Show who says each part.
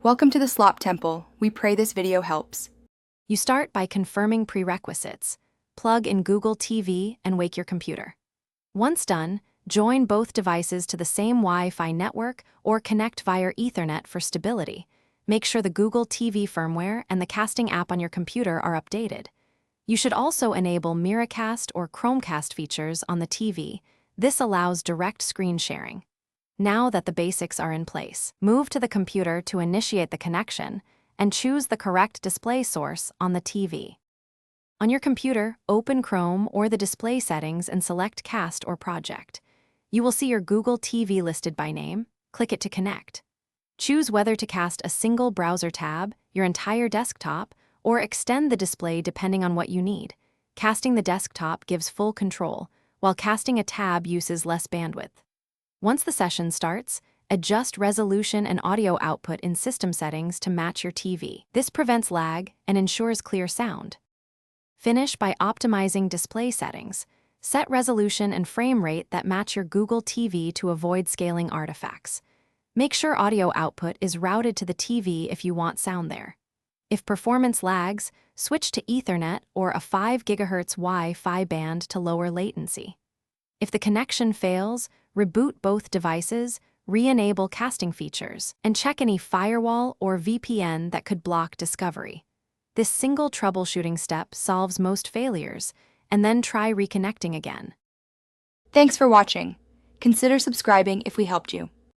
Speaker 1: Welcome to the Slop Temple. We pray this video helps.
Speaker 2: You start by confirming prerequisites. Plug in Google TV and wake your computer. Once done, join both devices to the same Wi-Fi network or connect via Ethernet for stability. Make sure the Google TV firmware and the casting app on your computer are updated. You should also enable Miracast or Chromecast features on the TV. This allows direct screen sharing. Now that the basics are in place, move to the computer to initiate the connection and choose the correct display source on the TV. On your computer, open Chrome or the display settings and select Cast or Project. You will see your Google TV listed by name. Click it to connect. Choose whether to cast a single browser tab, your entire desktop, or extend the display depending on what you need. Casting the desktop gives full control, while casting a tab uses less bandwidth. Once the session starts, adjust resolution and audio output in system settings to match your TV. This prevents lag and ensures clear sound. Finish by optimizing display settings. Set resolution and frame rate that match your Google TV to avoid scaling artifacts. Make sure audio output is routed to the TV if you want sound there. If performance lags, switch to Ethernet or a 5 GHz Wi-Fi band to lower latency. If the connection fails, reboot both devices, re-enable casting features, and check any firewall or VPN that could block discovery. This single troubleshooting step solves most failures, and then try reconnecting again.
Speaker 1: Thanks for watching. Consider subscribing if we helped you.